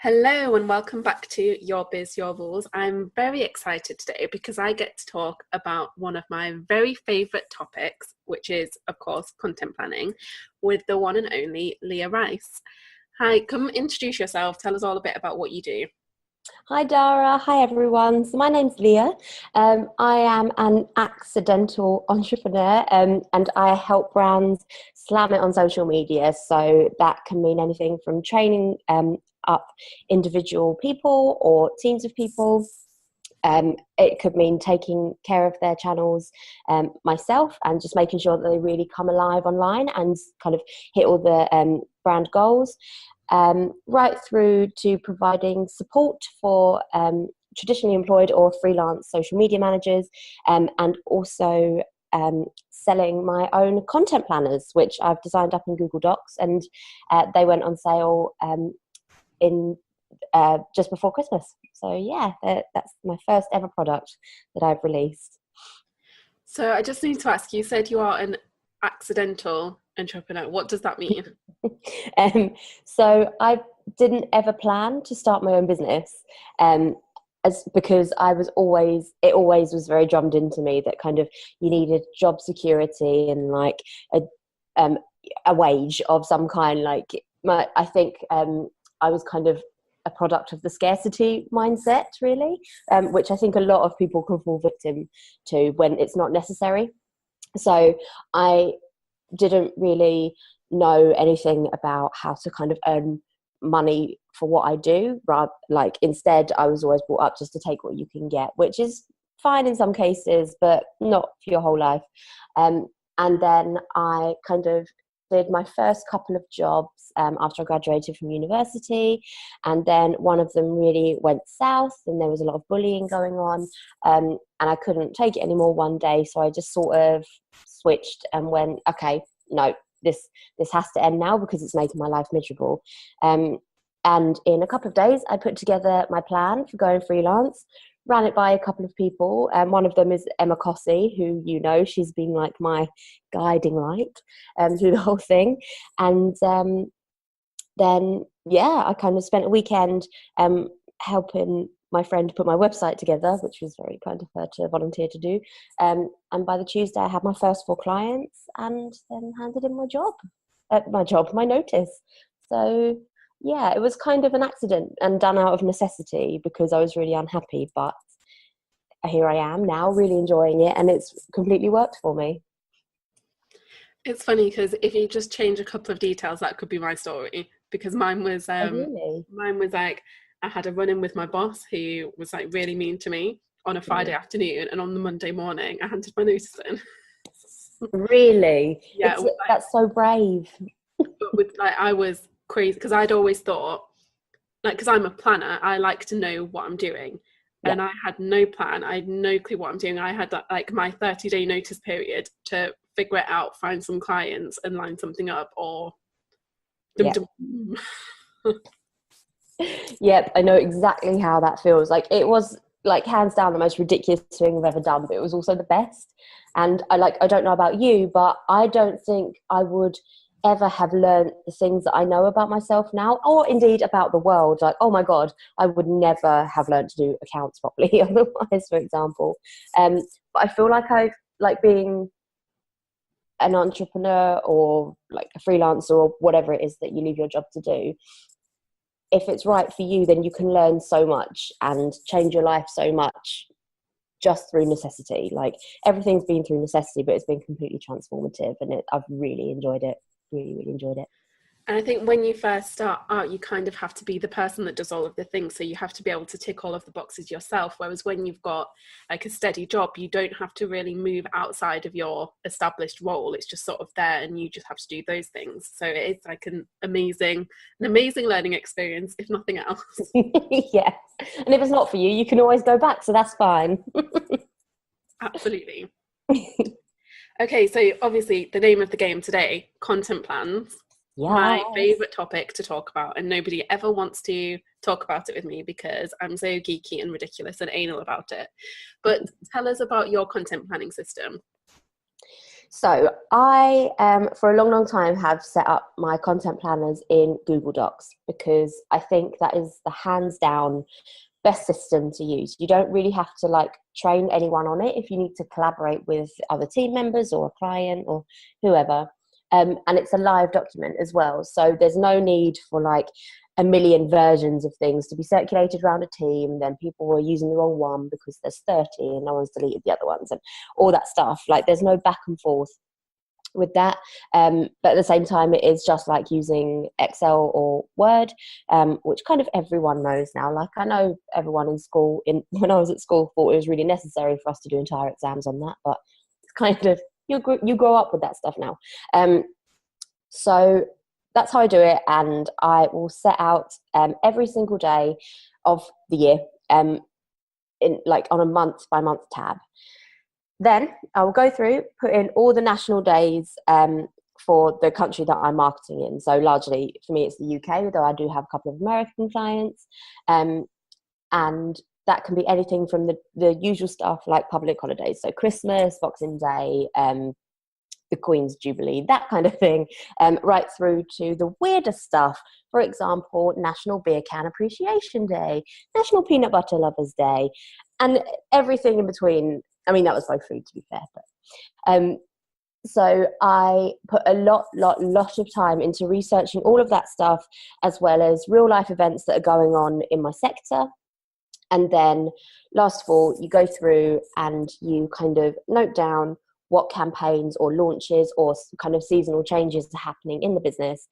Hello and welcome back to Your Biz, Your Rules. I'm very excited today because I get to talk about one of my very favourite topics, which is, of course, content planning, with the one and only Lea Rice. Hi, come introduce yourself. Tell us all a bit about what you do. Hi Dara, hi everyone. So my name's Leah. I am an accidental entrepreneur and I help brands slam it on social media. So that can mean anything from training up individual people or teams of people. It could mean taking care of their channels myself and just making sure that they really come alive online and kind of hit all the brand goals. Right through to providing support for traditionally employed or freelance social media managers, and also selling my own content planners, which I've designed up in Google Docs, and they went on sale in just before Christmas. So yeah, that's my first ever product that I've released. So I just need to ask, you said you are an accidental entrepreneur. What does that mean? So I didn't ever plan to start my own business, because it always was very drummed into me that kind of you needed job security and like a wage of some kind. I think I was kind of a product of the scarcity mindset, really, which I think a lot of people can fall victim to when it's not necessary. So I didn't really know anything about how to kind of earn money for what I do. Instead, I was always brought up just to take what you can get, which is fine in some cases, but not for your whole life. And then I kind of did my first couple of jobs after I graduated from university, and then one of them really went south and there was a lot of bullying going on, and I couldn't take it anymore one day, so I just sort of switched and went, okay, no, this has to end now because it's making my life miserable. And in a couple of days I put together my plan for going freelance, ran it by a couple of people, and one of them is Emma Cossey, who she's been like my guiding light through the whole thing. And then I kind of spent a weekend helping my friend put my website together, which was very kind of her to volunteer to do. And by the Tuesday, I had my first 4 clients and then handed in my notice. So yeah, it was kind of an accident and done out of necessity because I was really unhappy. But here I am now, really enjoying it, and it's completely worked for me. It's funny because if you just change a couple of details, that could be my story. Because mine was Really? like I had a run-in with my boss who was like really mean to me on a Friday afternoon, and on the Monday morning I handed my notice in. Really? Yeah, That's so brave. but I was crazy because I'd always thought, because I'm a planner, I like to know what I'm doing. Yeah. And I had no plan. I had no clue what I'm doing. I had my 30-day notice period to figure it out, find some clients and line something up, or Yeah. Yep, I know exactly how that feels. Like, it was like hands down the most ridiculous thing I've ever done, but it was also the best. And I don't know about you, but I don't think I would ever have learned the things that I know about myself now, or indeed about the world. Like, oh my God, I would never have learned to do accounts properly otherwise, for example. But I feel like being an entrepreneur or like a freelancer or whatever it is that you leave your job to do, if it's right for you, then you can learn so much and change your life so much just through necessity. Like, everything's been through necessity, but it's been completely transformative, and I've really enjoyed it. Really, really enjoyed it. And I think when you first start out, you kind of have to be the person that does all of the things. So you have to be able to tick all of the boxes yourself. Whereas when you've got like a steady job, you don't have to really move outside of your established role. It's just sort of there and you just have to do those things. So it is like an amazing learning experience, if nothing else. Yeah. And if it's not for you, you can always go back. So that's fine. Absolutely. Okay, so obviously the name of the game today, content plans. Yes. My favourite topic to talk about, and nobody ever wants to talk about it with me because I'm so geeky and ridiculous and anal about it. But tell us about your content planning system. So I, for a long, long time, have set up my content planners in Google Docs because I think that is the hands down best system to use. You don't really have to like train anyone on it if you need to collaborate with other team members or a client or whoever. And it's a live document as well. So there's no need for like a million versions of things to be circulated around a team. Then people were using the wrong one because there's 30 and no one's deleted the other ones and all that stuff. Like there's no back and forth with that, but at the same time it is just like using Excel or Word, which kind of everyone knows now. Like I know everyone in school, when I was at school, thought it was really necessary for us to do entire exams on that, but it's kind of you grow up with that stuff now. So that's how I do it, and I will set out every single day of the year, in like on a month by month tab. Then I will go through, put in all the national days for the country that I'm marketing in. So largely for me, it's the UK, although I do have a couple of American clients. And that can be anything from the usual stuff like public holidays. So Christmas, Boxing Day, the Queen's Jubilee, that kind of thing, right through to the weirdest stuff. For example, National Beer Can Appreciation Day, National Peanut Butter Lovers Day, and everything in between. I mean, that was my food, to be fair. But, so I put a lot of time into researching all of that stuff, as well as real life events that are going on in my sector. And then last of all, you go through and you kind of note down what campaigns or launches or kind of seasonal changes are happening in the business.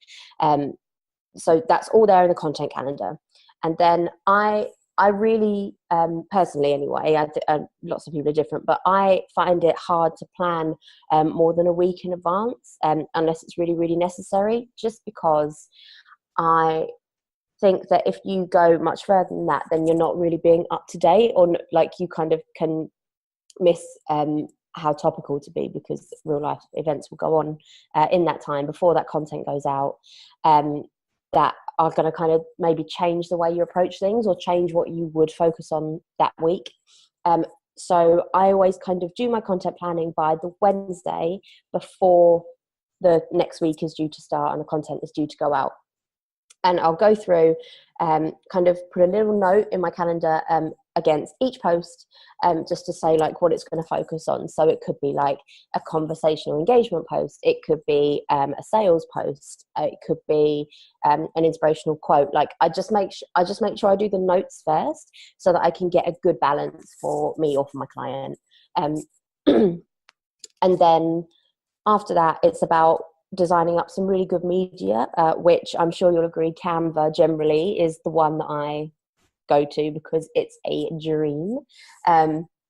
So that's all there in the content calendar. And then I really, personally anyway, lots of people are different, but I find it hard to plan more than a week in advance, unless it's really, really necessary, just because I think that if you go much further than that, then you're not really being up to date, or like you kind of can miss how topical to be, because real life events will go on in that time before that content goes out, that are going to kind of maybe change the way you approach things or change what you would focus on that week. So I always kind of do my content planning by the Wednesday before the next week is due to start and the content is due to go out. And I'll go through, kind of put a little note in my calendar against each post, just to say like what it's going to focus on. So it could be like a conversational engagement post. It could be a sales post. It could be an inspirational quote. Like I just make sure I do the notes first, so that I can get a good balance for me or for my client. And then after that, it's about designing up some really good media, which I'm sure you'll agree Canva generally is the one that I go to, because it's a dream.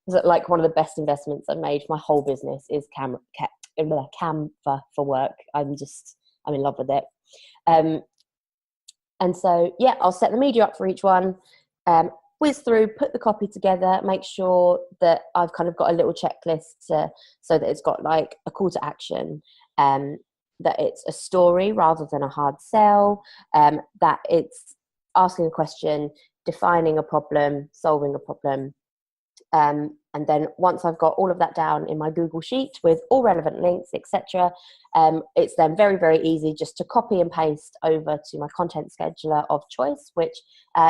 Like one of the best investments I've made for my whole business is Canva for work. I'm in love with it. And so, yeah, I'll set the media up for each one, whiz through, put the copy together, make sure that I've kind of got a little checklist so that it's got like a call to action, that it's a story rather than a hard sell, that it's asking a question, defining a problem, solving a problem. And then once I've got all of that down in my Google Sheet with all relevant links, etc., it's then very, very easy just to copy and paste over to my content scheduler of choice, which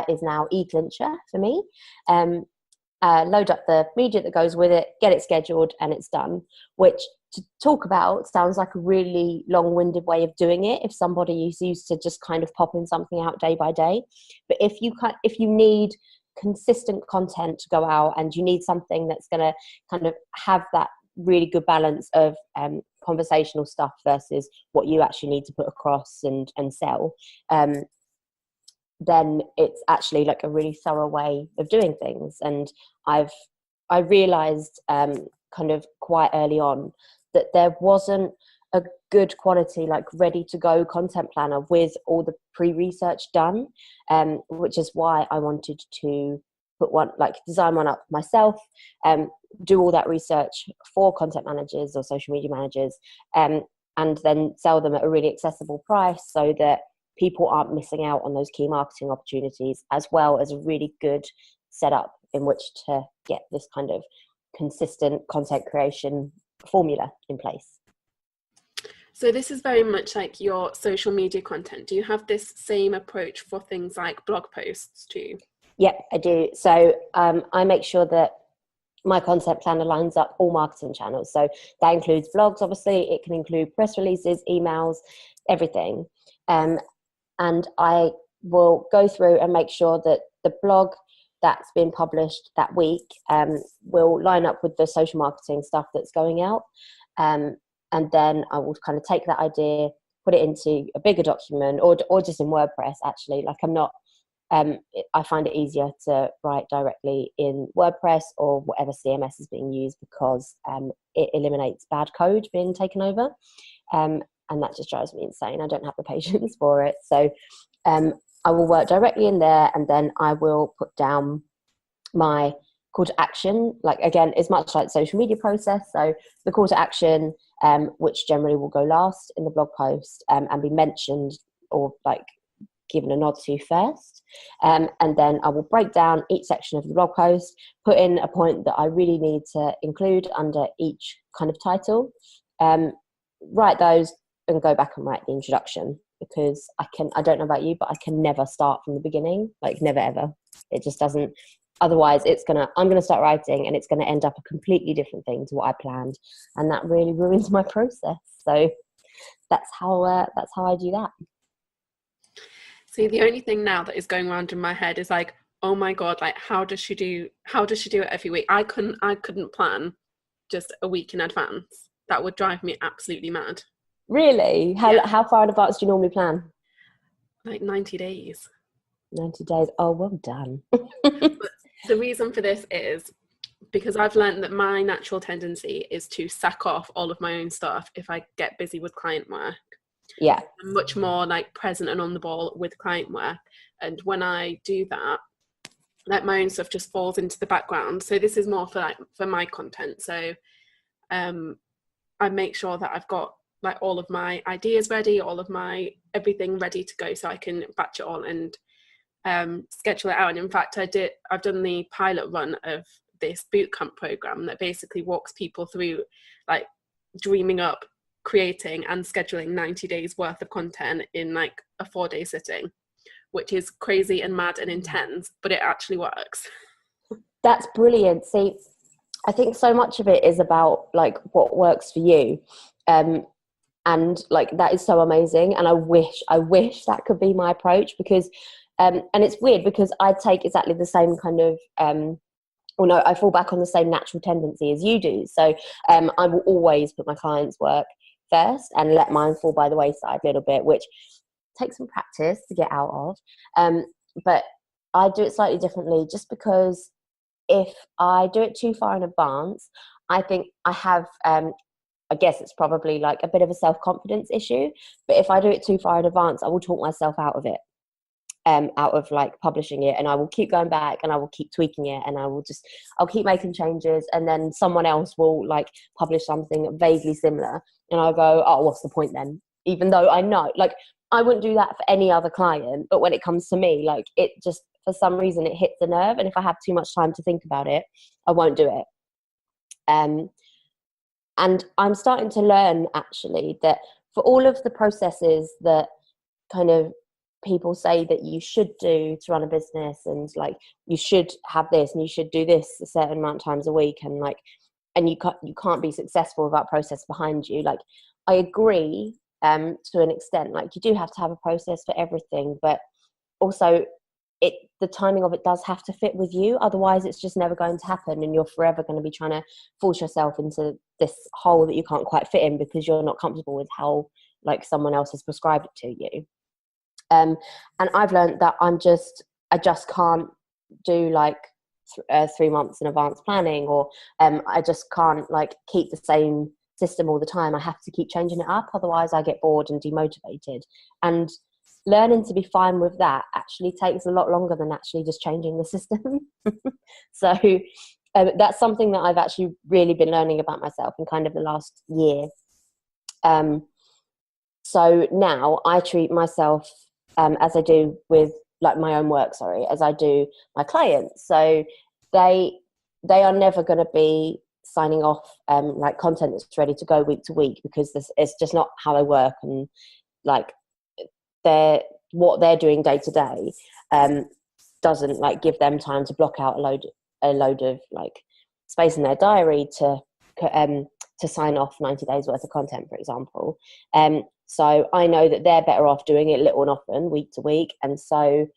is now eClincher for me. Load up the media that goes with it, get it scheduled, and it's done. Which, to talk about, sounds like a really long-winded way of doing it if somebody is used to just kind of popping something out day by day. But if you need consistent content to go out, and you need something that's going to kind of have that really good balance of conversational stuff versus what you actually need to put across and sell, then it's actually like a really thorough way of doing things. And I realized kind of quite early on that there wasn't a good quality, like ready to go content planner with all the pre-research done, which is why I wanted to design one up myself, do all that research for content managers or social media managers, and then sell them at a really accessible price, so that people aren't missing out on those key marketing opportunities, as well as a really good setup in which to get this kind of consistent content creation formula in place. So this is very much like your social media content. Do you have this same approach for things like blog posts too? Yep, I do. So I make sure that my content planner lines up all marketing channels. So that includes blogs, obviously. It can include press releases, emails, everything. And I will go through and make sure that the blog that's been published that week will line up with the social marketing stuff that's going out. And then I will kind of take that idea, put it into a bigger document, or just in WordPress, actually. Like I find it easier to write directly in WordPress or whatever CMS is being used, because it eliminates bad code being taken over. And that just drives me insane. I don't have the patience for it. So I will work directly in there, and then I will put down my call to action. Like, again, it's much like the social media process. So the call to action, which generally will go last in the blog post, and be mentioned or like given a nod to first. And then I will break down each section of the blog post, put in a point that I really need to include under each kind of title, write those, and go back and write the introduction, because I don't know about you, but I can never start from the beginning, like never ever. It just doesn't. Otherwise, I'm gonna start writing, and it's gonna end up a completely different thing to what I planned, and that really ruins my process. So that's how I do that. See, the only thing now that is going around in my head is like, oh my God, like how does she do it every week? I couldn't plan just a week in advance. That would drive me absolutely mad. Really? How far in advance do you normally plan? Like 90 days. 90 days. Oh, well done. But the reason for this is because I've learned that my natural tendency is to sack off all of my own stuff if I get busy with client work. Yeah. I'm much more like present and on the ball with client work. And when I do that, like my own stuff just falls into the background. So this is more for my content. So I make sure that I've got like all of my ideas ready, all of my everything ready to go, so I can batch it on and schedule it out. And in fact, I've done the pilot run of this bootcamp program that basically walks people through like dreaming up, creating and scheduling 90 days worth of content in like a 4-day sitting, which is crazy and mad and intense, but it actually works. That's brilliant. See, I think so much of it is about like what works for you. And like that is so amazing, and I wish that could be my approach, because and it's weird because I take exactly the same kind of I fall back on the same natural tendency as you do. So I will always put my clients' work first and let mine fall by the wayside a little bit, which takes some practice to get out of. But I do it slightly differently, just because if I do it too far in advance, I think I have I guess it's probably like a bit of a self-confidence issue, but if I do it too far in advance, I will talk myself out of it, out of like publishing it, and I will keep going back and I will keep tweaking it, and I'll keep making changes, and then someone else will like publish something vaguely similar, and I'll go, oh, what's the point then? Even though I know, like, I wouldn't do that for any other client, but when it comes to me, like, it just, for some reason, it hits a nerve, and if I have too much time to think about it, I won't do it. And I'm starting to learn, actually, that for all of the processes that kind of people say that you should do to run a business, and like you should have this and you should do this a certain amount of times a week, and like, and you can't be successful without process behind you. Like, I agree to an extent. Like, you do have to have a process for everything, but also the timing of it does have to fit with you. Otherwise, it's just never going to happen, and you're forever going to be trying to force yourself into this hole that you can't quite fit in because you're not comfortable with how like someone else has prescribed it to you. And I've learned that I just can't do like 3 months in advance planning, or I just can't like keep the same system all the time. I have to keep changing it up, otherwise I get bored and demotivated. And learning to be fine with that actually takes a lot longer than actually just changing the system. So that's something that I've actually really been learning about myself in kind of the last year. So now I treat myself as I do with like my own work, as I do my clients. So they are never going to be signing off like content that's ready to go week to week, because it's just not how I work. And like what they're doing day to day doesn't like give them time to block out a load of like space in their diary to sign off 90 days worth of content, for example. So I know that they're better off doing it little and often, week to week. And so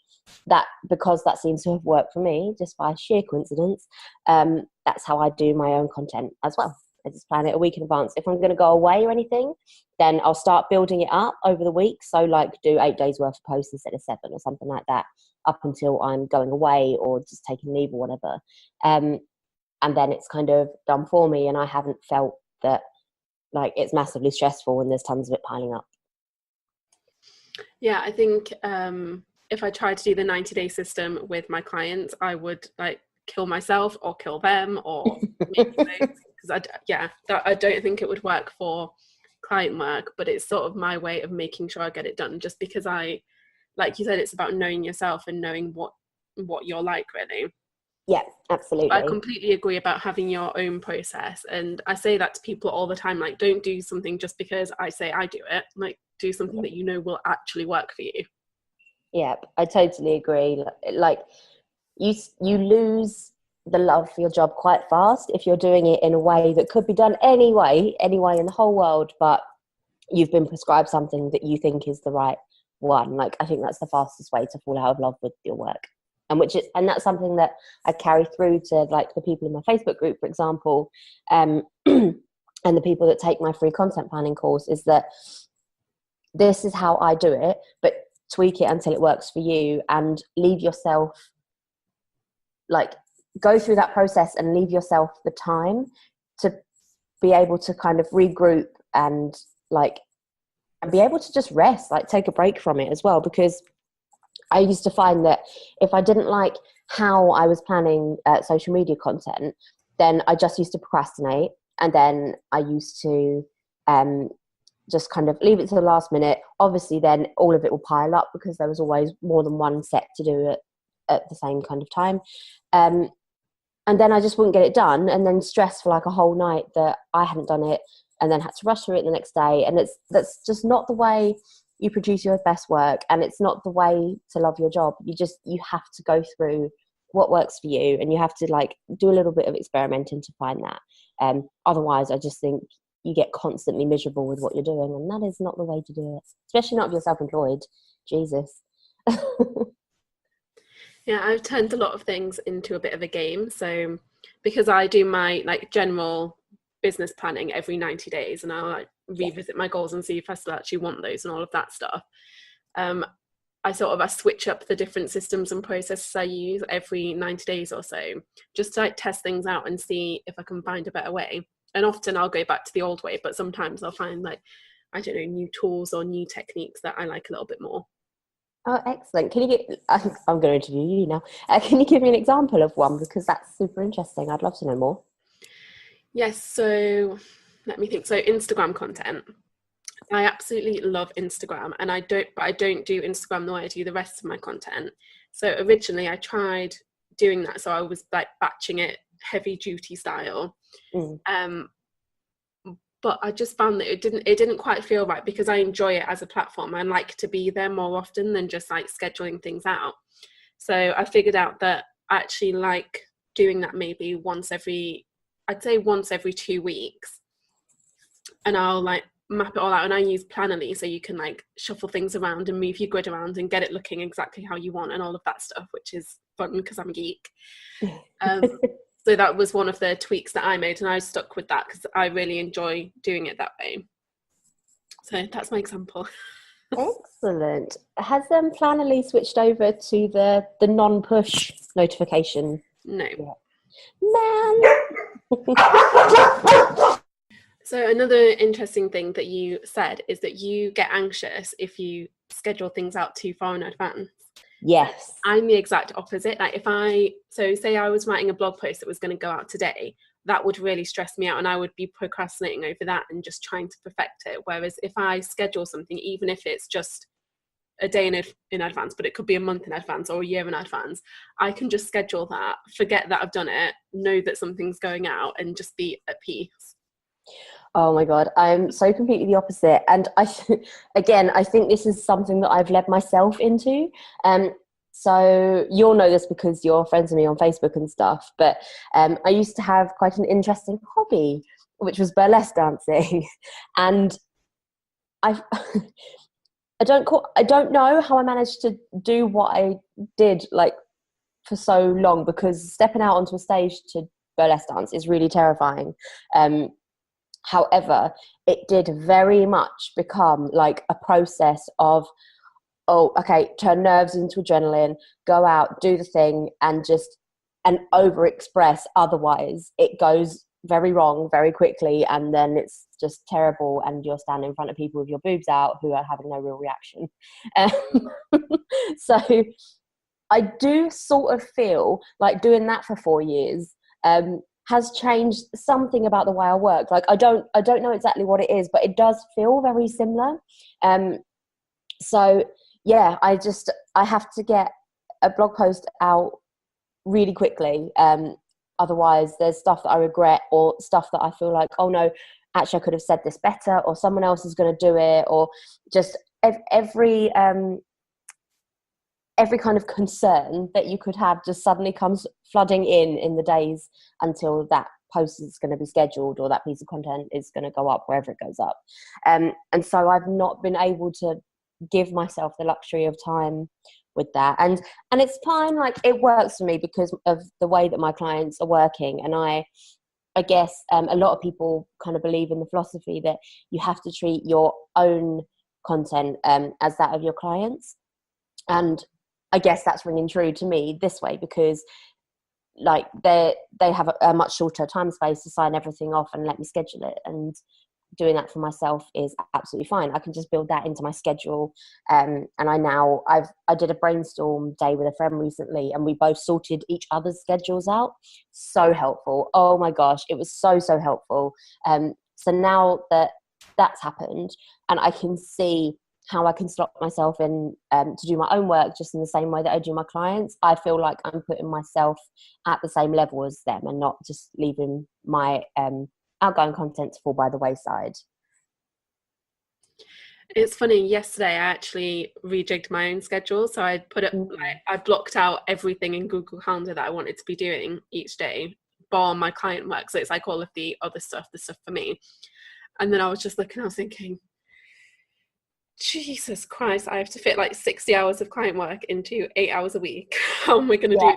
because that seems to have worked for me, just by sheer coincidence, that's how I do my own content as well. I just plan it a week in advance. If I'm going to go away or anything, then I'll start building it up over the week. So like do 8 days worth of posts instead of 7 or something like that, up until I'm going away or just taking leave or whatever. And then it's kind of done for me, and I haven't felt that like it's massively stressful and there's tons of it piling up. Yeah, I think if I tried to do the 90-day system with my clients, I would like kill myself or kill them or because I don't think it would work for client work, but it's sort of my way of making sure I get it done, just because like you said, it's about knowing yourself and knowing what you're like, really. Yeah, absolutely. I completely agree about having your own process, and I say that to people all the time, like don't do something just because I say I do it, like do something that you know will actually work for you. Yeah, I totally agree. Like you lose the love for your job quite fast if you're doing it in a way that could be done anyway in the whole world, but you've been prescribed something that you think is the right one. Like I think that's the fastest way to fall out of love with your work. And that's something that I carry through to like the people in my Facebook group, for example, and the people that take my free content planning course, is that this is how I do it, but tweak it until it works for you, and leave yourself, like go through that process and leave yourself the time to be able to kind of regroup and be able to just rest, like take a break from it as well. Because I used to find that if I didn't like how I was planning social media content, then I just used to procrastinate, and then I used to just kind of leave it to the last minute. Obviously then all of it will pile up because there was always more than one set to do at the same kind of time, and then I just wouldn't get it done, and then stress for like a whole night that I hadn't done it, and then had to rush through it the next day. And that's just not the way you produce your best work, and it's not the way to love your job. You have to go through what works for you, and you have to like do a little bit of experimenting to find that. Otherwise I just think you get constantly miserable with what you're doing, and that is not the way to do it, especially not if you're self-employed. Jesus. Yeah, I've turned a lot of things into a bit of a game. So because I do my like general business planning every 90 days, and I'll like revisit my goals and see if I still actually want those and all of that stuff. I switch up the different systems and processes I use every 90 days or so, just to like test things out and see if I can find a better way. And often I'll go back to the old way, but sometimes I'll find like, I don't know, new tools or new techniques that I like a little bit more. Oh, excellent. I'm going to interview you now. Can you give me an example of one? Because that's super interesting. I'd love to know more. Yes, so let me think. So Instagram content. I absolutely love Instagram, and I don't do Instagram the way I do the rest of my content. So originally I tried doing that. So I was like batching it heavy duty style. But I just found that it didn't quite feel right, because I enjoy it as a platform. I like to be there more often than just like scheduling things out. So I figured out that I actually like doing that maybe once every 2 weeks, and I'll like map it all out. And I use Plannerly, so you can like shuffle things around and move your grid around and get it looking exactly how you want and all of that stuff, which is fun because I'm a geek. So that was one of the tweaks that I made, and I stuck with that because I really enjoy doing it that way. So that's my example. Excellent. Has Plannerly switched over to the non-push notification? No. Man. So another interesting thing that you said is that you get anxious if you schedule things out too far in advance. Yes. I'm the exact opposite. Like say I was writing a blog post that was going to go out today, that would really stress me out, and I would be procrastinating over that and just trying to perfect it. Whereas if I schedule something, even if it's just a day in advance, but it could be a month in advance or a year in advance. I can just schedule that, forget that I've done it, know that something's going out, and just be at peace. Oh my God, I'm so completely the opposite. And again, I think this is something that I've led myself into. So you'll know this because you're friends with me on Facebook and stuff, but I used to have quite an interesting hobby, which was burlesque dancing. And I I don't know how I managed to do what I did like for so long, because stepping out onto a stage to burlesque dance is really terrifying. However, it did very much become like a process of, oh, okay, turn nerves into adrenaline, go out, do the thing, and over express. Otherwise, it goes very wrong very quickly, and then it's just terrible, and you're standing in front of people with your boobs out who are having no real reaction. So I do sort of feel like doing that for 4 years has changed something about the way I work. Like I don't know exactly what it is, but it does feel very similar. So yeah, I have to get a blog post out really quickly. Otherwise there's stuff that I regret, or stuff that I feel like, oh no, actually I could have said this better, or someone else is going to do it, or just every kind of concern that you could have just suddenly comes flooding in the days until that post is going to be scheduled, or that piece of content is going to go up wherever it goes up. And so I've not been able to give myself the luxury of time with that. And it's fine, like it works for me because of the way that my clients are working. And I guess a lot of people kind of believe in the philosophy that you have to treat your own content as that of your clients. And I guess that's ringing true to me this way, because like they have a much shorter time space to sign everything off and let me schedule it, and doing that for myself is absolutely fine. I can just build that into my schedule. And I did a brainstorm day with a friend recently, and we both sorted each other's schedules out. So helpful. Oh my gosh, it was so helpful. So now that that's happened, and I can see how I can slot myself in to do my own work just in the same way that I do my clients, I feel like I'm putting myself at the same level as them, and not just leaving my outgoing content to fall by the wayside. It's funny, yesterday I actually rejigged my own schedule. So I put it, like, I blocked out everything in Google Calendar that I wanted to be doing each day, bar my client work. So it's like all of the other stuff, the stuff for me. And then I was just looking, I was thinking, Jesus Christ, I have to fit like 60 hours of client work into 8 hours a week. How am I going to do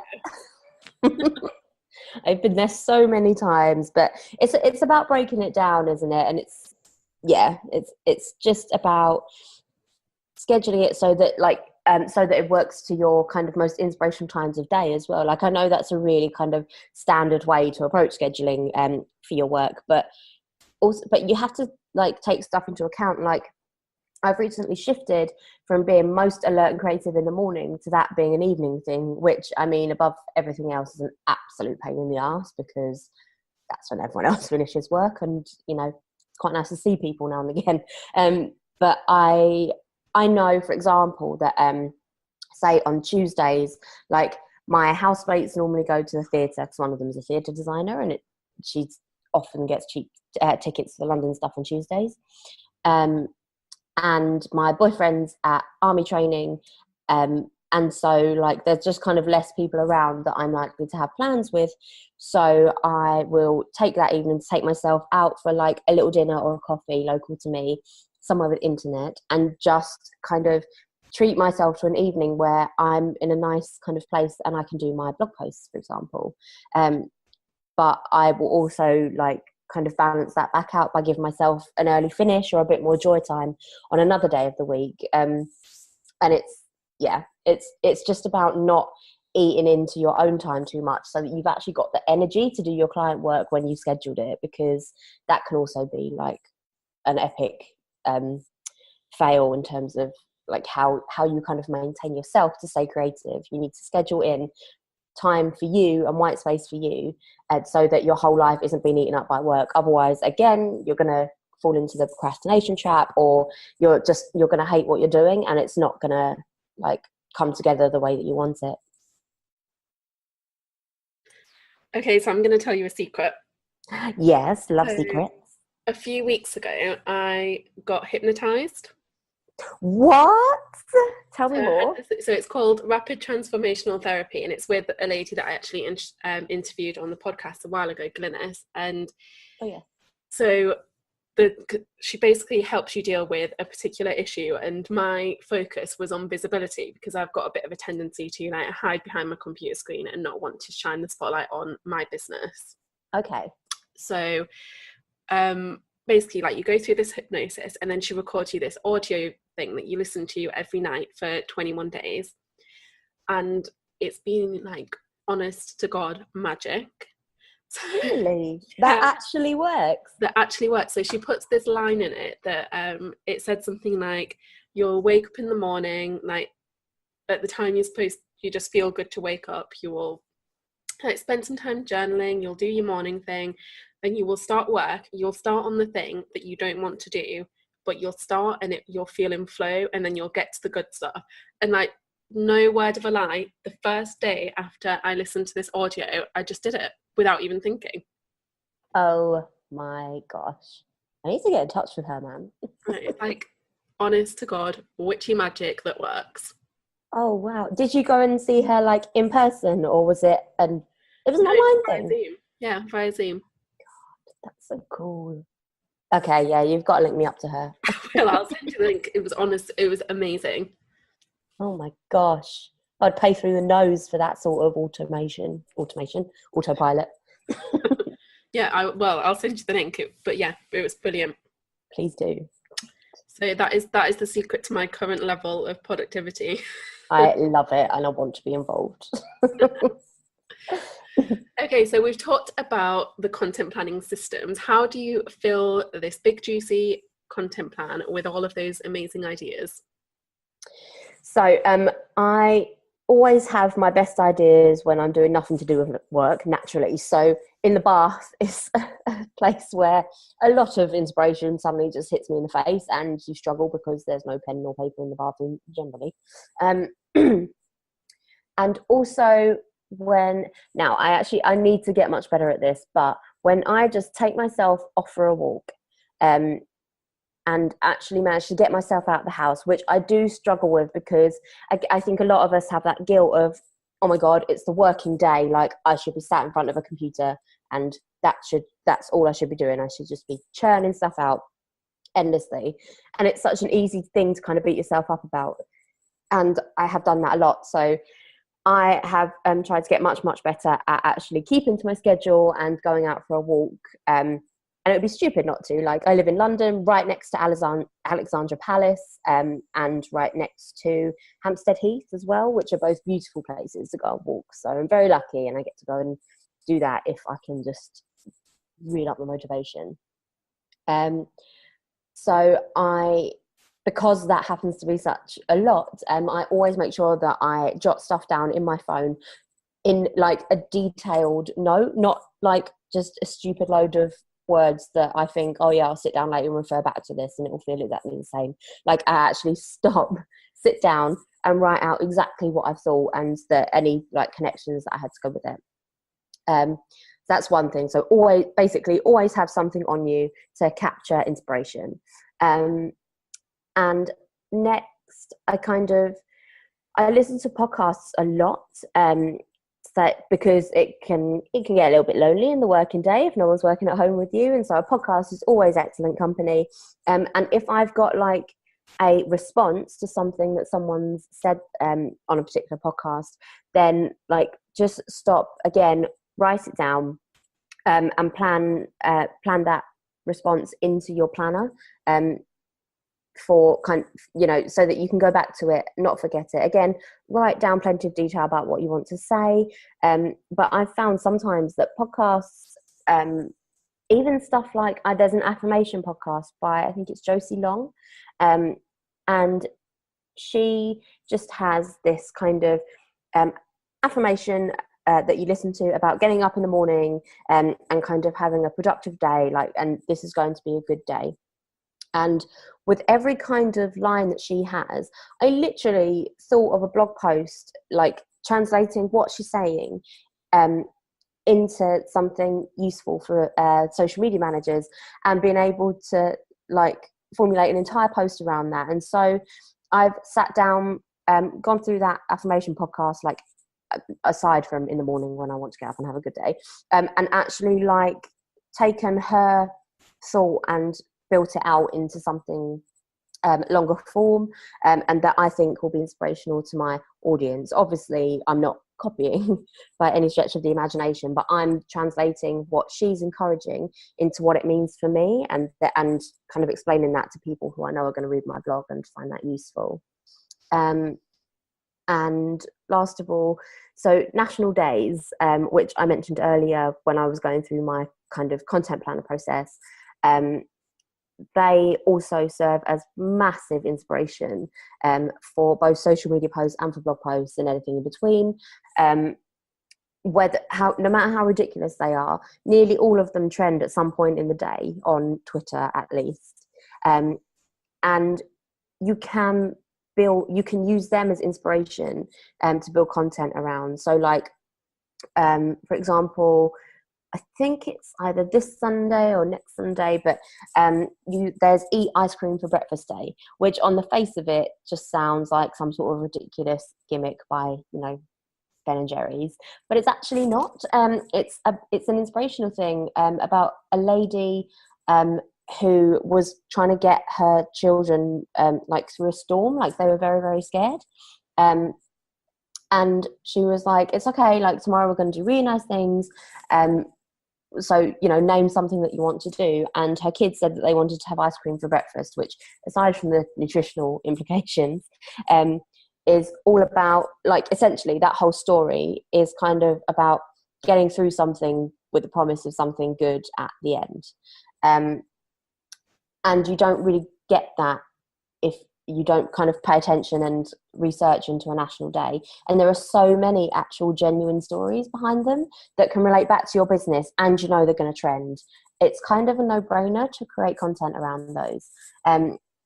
this? I've been there so many times, but it's about breaking it down, isn't it? And it's just about scheduling it so that it works to your kind of most inspirational times of day as well. Like I know that's a really kind of standard way to approach scheduling for your work, but you have to like take stuff into account. Like I've recently shifted from being most alert and creative in the morning to that being an evening thing, which, I mean, above everything else, is an absolute pain in the ass, because that's when everyone else finishes work, and it's quite nice to see people now and again. But I know, for example, that say on Tuesdays, like my housemates normally go to the theatre, because one of them is a theatre designer, and she often gets cheap tickets to the London stuff on Tuesdays. And my boyfriend's at army training, and so like there's just kind of less people around that I'm likely to have plans with. So I will take that evening to take myself out for like a little dinner or a coffee local to me, somewhere with internet, and just kind of treat myself to an evening where I'm in a nice kind of place and I can do my blog posts, for example. But I will also like kind of balance that back out by giving myself an early finish or a bit more joy time on another day of the week. And it's just about not eating into your own time too much, so that you've actually got the energy to do your client work when you scheduled it, because that can also be like an epic fail in terms of like how you kind of maintain yourself to stay creative. You need to schedule in time for you and white space for you, so that your whole life isn't being eaten up by work. Otherwise, again, you're going to fall into the procrastination trap, or you're going to hate what you're doing and it's not going to like come together the way that you want it. Okay, so I'm going to tell you a secret. Yes, love So secrets. a few weeks ago, I got hypnotized. What? Tell me So, more. so it's called Rapid Transformational Therapy, and it's with a lady that I actually interviewed on the podcast a while ago, Glynis. And Oh yeah. so she basically helps you deal with a particular issue, and my focus was on visibility because I've got a bit of a tendency to like hide behind my computer screen and not want to shine the spotlight on my business. Okay. So basically, like, you go through this hypnosis and then she records you this audio thing that you listen to every night for 21 days, and it's been like, honest to God, magic. Really? That actually works? That actually works. So she puts this line in it that it said something like, you'll wake up in the morning, like at the time you just feel good to wake up, you will like spend some time journaling, you'll do your morning thing, then you will start work, you'll start on the thing that you don't want to do, but you'll start and you'll feel in flow, and then you'll get to the good stuff. And like, no word of a lie, the first day after I listened to this audio, I just did it without even thinking. Oh my gosh. I need to get in touch with her, man. Like, honest to God, witchy magic that works. Oh wow. Did you go and see her like in person, or was it it was an online thing? Zoom. Yeah, via Zoom. God, that's so cool. Okay, yeah, you've got to link me up to her. Well, I'll send you the link. It was honest, it was amazing. Oh my gosh. I'd pay through the nose for that sort of autopilot. Yeah, I'll send you the link. But yeah, it was brilliant. Please do. So that is the secret to my current level of productivity. I love it and I want to be involved. Okay, so we've talked about the content planning systems. How do you fill this big, juicy content plan with all of those amazing ideas? So I always have my best ideas when I'm doing nothing to do with work, naturally. So in the bath is a place where a lot of inspiration suddenly just hits me in the face, and you struggle because there's no pen or paper in the bathroom generally. And also I need to get much better at this, but when I just take myself off for a walk, and actually manage to get myself out of the house, which I do struggle with because I think a lot of us have that guilt of, oh my God, it's the working day. Like, I should be sat in front of a computer and that's all I should be doing. I should just be churning stuff out endlessly. And it's such an easy thing to kind of beat yourself up about. And I have done that a lot. So I have tried to get much, much better at actually keeping to my schedule and going out for a walk. And it would be stupid not to. Like, I live in London, right next to Alexandra Palace, and right next to Hampstead Heath as well, which are both beautiful places to go and walk. So I'm very lucky, and I get to go and do that if I can just reel up the motivation. Because that happens to be such a lot, I always make sure that I jot stuff down in my phone in like a detailed note, not like just a stupid load of words that I think, oh yeah, I'll sit down later and refer back to this and it will feel exactly the same. Like, I actually sit down and write out exactly what I thought and any like connections that I had to go with it. That's one thing. So always have something on you to capture inspiration. And next, I listen to podcasts a lot. Because it can get a little bit lonely in the working day if no one's working at home with you, and so a podcast is always excellent company. And if I've got like a response to something that someone's said on a particular podcast, then like just stop again, write it down, and plan that response into your planner, for so that you can go back to it, not forget it. Again, write down plenty of detail about what you want to say. But I've found sometimes that podcasts, even stuff like there's an affirmation podcast by, I think it's Josie Long, and she just has this kind of affirmation that you listen to about getting up in the morning, and kind of having a productive day, and this is going to be a good day. And with every kind of line that she has, I literally thought of a blog post, like translating what she's saying into something useful for social media managers, and being able to like formulate an entire post around that. And so I've sat down, gone through that affirmation podcast, like aside from in the morning when I want to get up and have a good day, and actually like taken her thought and built it out into something longer form, and that I think will be inspirational to my audience. Obviously, I'm not copying by any stretch of the imagination, but I'm translating what she's encouraging into what it means for me, and kind of explaining that to people who I know are going to read my blog and find that useful. And last of all, so national days, which I mentioned earlier when I was going through my kind of content planner process, they also serve as massive inspiration for both social media posts and for blog posts and anything in between. No matter how ridiculous they are, nearly all of them trend at some point in the day on Twitter, at least. And you can use them as inspiration to build content around. So like, for example, I think it's either this Sunday or next Sunday, but there's Eat Ice Cream for Breakfast Day, which on the face of it just sounds like some sort of ridiculous gimmick by, Ben and Jerry's, but it's actually not. It's an inspirational thing about a lady who was trying to get her children like through a storm, like they were very, very scared. And she was like, it's okay, like tomorrow we're going to do really nice things. So, name something that you want to do. And her kids said that they wanted to have ice cream for breakfast, which, aside from the nutritional implications, is all about, like, essentially that whole story is kind of about getting through something with the promise of something good at the end. And you don't really get that if you don't kind of pay attention and research into a national day. And there are so many actual genuine stories behind them that can relate back to your business, and they're going to trend. It's kind of a no-brainer to create content around those.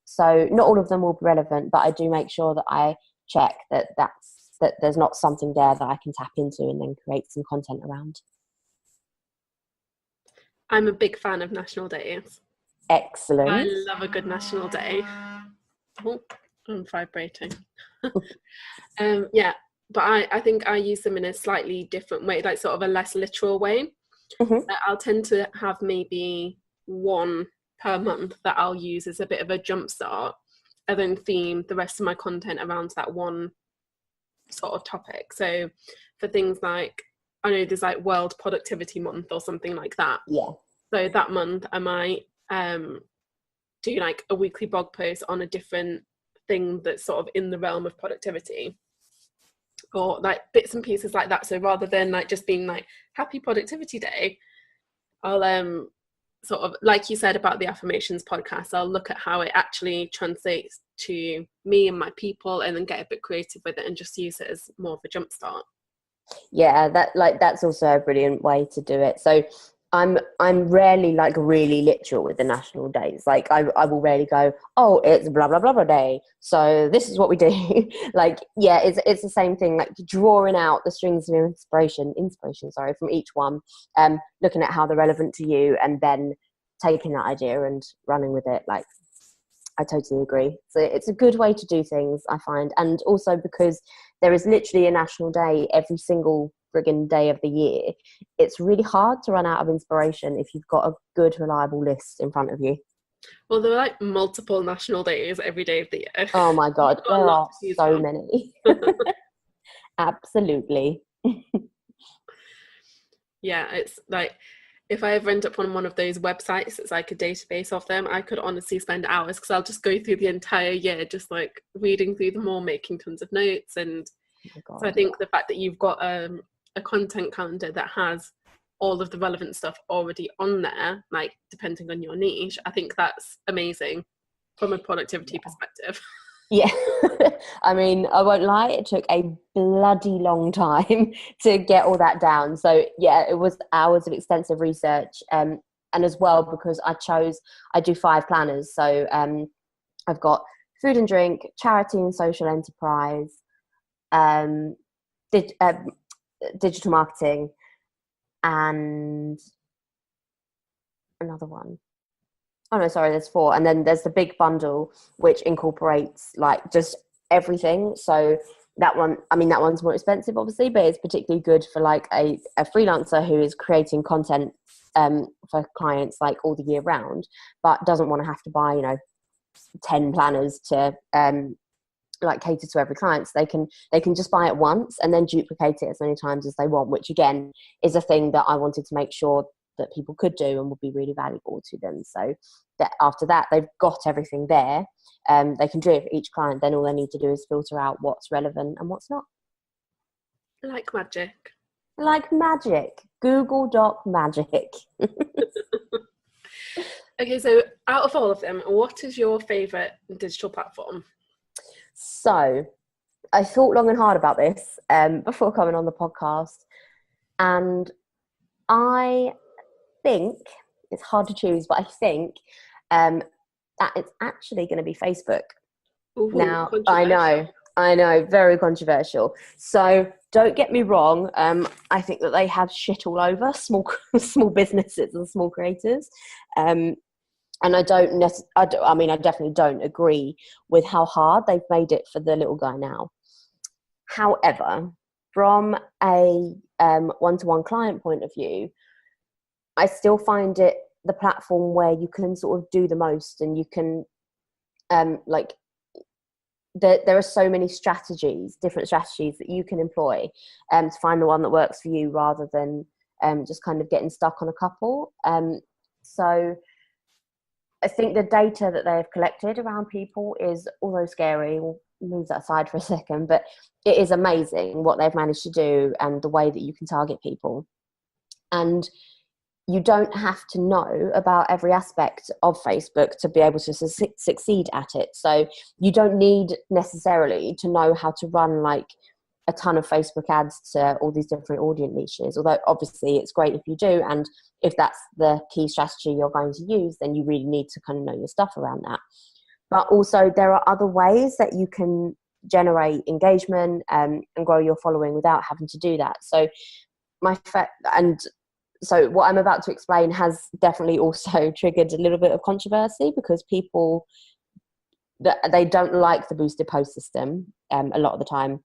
So not all of them will be relevant, but I do make sure that I check that there's not something there that I can tap into and then create some content around. I'm a big fan of national days. Excellent. I love a good national day. Oh, I'm vibrating. Yeah, but I think I use them in a slightly different way, like sort of a less literal way. Mm-hmm. I'll tend to have maybe one per month that I'll use as a bit of a jump start, and then theme the rest of my content around that one sort of topic. So for things like, I know there's like World Productivity Month or something like that. Yeah. So that month I might do like a weekly blog post on a different thing that's sort of in the realm of productivity, or like bits and pieces like that. So rather than like just being like happy productivity day, I'll sort of, like you said about the affirmations podcast, I'll look at how it actually translates to me and my people, and then get a bit creative with it and just use it as more of a jump start. Yeah, that's also a brilliant way to do it. So I'm rarely like really literal with the national days. Like I will rarely go, oh, it's blah blah blah blah day, so this is what we do. Like, yeah, it's the same thing, like drawing out the strings of inspiration from each one, looking at how they're relevant to you, and then taking that idea and running with it. Like, I totally agree. So it's a good way to do things, I find. And also because there is literally a national day every single friggin' day of the year, it's really hard to run out of inspiration if you've got a good, reliable list in front of you. Well, there are like multiple national days every day of the year. Oh my God, there are so many. Absolutely. Yeah, it's like, if I ever end up on one of those websites that's like a database of them, I could honestly spend hours, because I'll just go through the entire year just like reading through them all, making tons of notes. And so I think the fact that you've got a content calendar that has all of the relevant stuff already on there, like depending on your niche, I think that's amazing from a productivity perspective. Yeah. I mean, I won't lie, it took a bloody long time to get all that down. So yeah, it was hours of extensive research. and as well, because I do 5 planners. So I've got food and drink, charity and social enterprise, digital marketing, and another one. Oh no, sorry, there's 4. And then there's the big bundle, which incorporates like just everything. So that one's more expensive, obviously, but it's particularly good for like a freelancer who is creating content for clients like all the year round, but doesn't want to have to buy, 10 planners to like cater to every client. So they can just buy it once and then duplicate it as many times as they want, which again is a thing that I wanted to make sure that people could do and would be really valuable to them. So that after that they've got everything there, they can do it for each client. Then all they need to do is filter out what's relevant and what's not. Like magic. Google Doc magic. Okay, so out of all of them, what is your favorite digital platform? So I thought long and hard about this before coming on the podcast, and I think it's hard to choose, but I think that it's actually going to be Facebook. Ooh, now I know, very controversial. So don't get me wrong, I think that they have shit all over small businesses and small creators, and I definitely don't agree with how hard they've made it for the little guy now. However, from a one-to-one client point of view, I still find it the platform where you can sort of do the most, and you can there are so many different strategies that you can employ to find the one that works for you, rather than just kind of getting stuck on a couple. So I think the data that they've collected around people is, although scary, we'll move that aside for a second, but it is amazing what they've managed to do and the way that you can target people. And you don't have to know about every aspect of Facebook to be able to succeed at it. So you don't need necessarily to know how to run like a ton of Facebook ads to all these different audience niches, although obviously it's great if you do. And if that's the key strategy you're going to use, then you really need to kind of know your stuff around that. But also there are other ways that you can generate engagement and grow your following without having to do that. So so what I'm about to explain has definitely also triggered a little bit of controversy, because people, they don't like the boosted post system a lot of the time.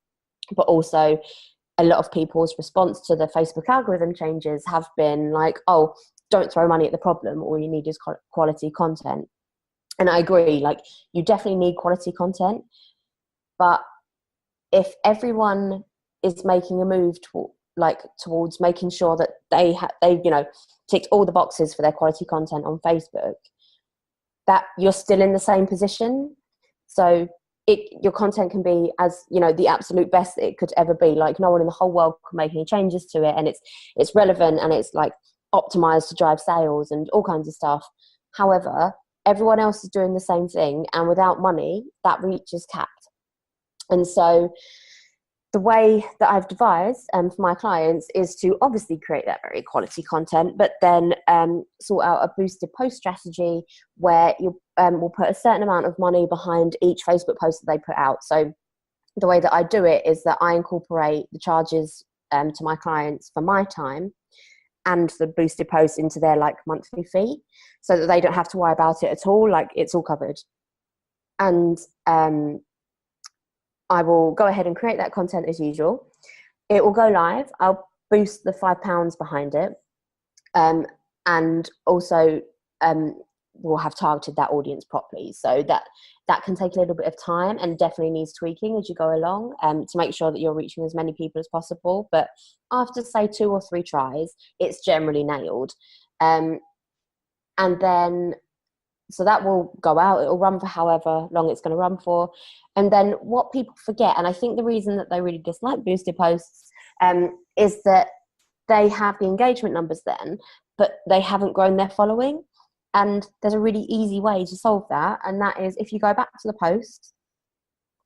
But also a lot of people's response to the Facebook algorithm changes have been like, oh, don't throw money at the problem. All you need is quality content. And I agree, like you definitely need quality content. But if everyone is making a move towards making sure that they ticked all the boxes for their quality content on Facebook, that you're still in the same position. So your content can be as the absolute best that it could ever be. Like no one in the whole world can make any changes to it, and it's relevant and it's like optimized to drive sales and all kinds of stuff. However, everyone else is doing the same thing, and without money, that reach is capped. And so the way that I've devised for my clients is to obviously create that very quality content, but then sort out a boosted post strategy where you will put a certain amount of money behind each Facebook post that they put out. So the way that I do it is that I incorporate the charges to my clients for my time and the boosted posts into their like monthly fee, so that they don't have to worry about it at all. Like it's all covered. And I will go ahead and create that content as usual. It will go live. I'll boost the £5 behind it. And also we'll have targeted that audience properly. So that can take a little bit of time and definitely needs tweaking as you go along to make sure that you're reaching as many people as possible. But after say 2 or 3 tries, it's generally nailed. And then so that will go out. It will run for however long it's going to run for. And then what people forget, and I think the reason that they really dislike boosted posts is that they have the engagement numbers then, but they haven't grown their following. And there's a really easy way to solve that. And that is if you go back to the post,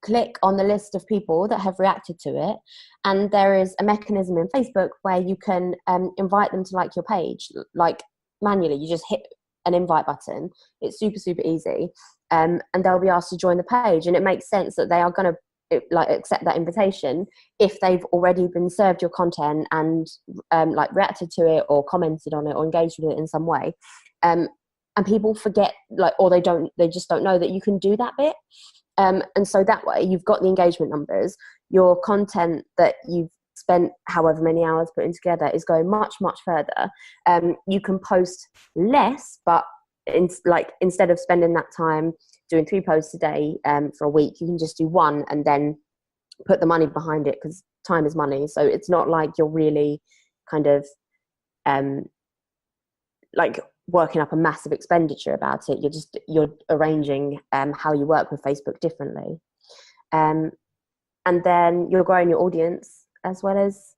click on the list of people that have reacted to it. And there is a mechanism in Facebook where you can invite them to like your page. Like manually. You just hit an invite button. It's super, super easy. And they'll be asked to join the page. And it makes sense that they are going to like accept that invitation if they've already been served your content and like reacted to it or commented on it or engaged with it in some way. And people forget, like, or they just don't know that you can do that bit. And so that way you've got the engagement numbers. Your content that you've spent however many hours putting together is going much, much further. You can post less, but instead of spending that time doing 3 posts a day for a week, you can just do 1 and then put the money behind it, because time is money. So it's not like you're really kind of like working up a massive expenditure about it. You're arranging how you work with Facebook differently, and then you're growing your audience as well as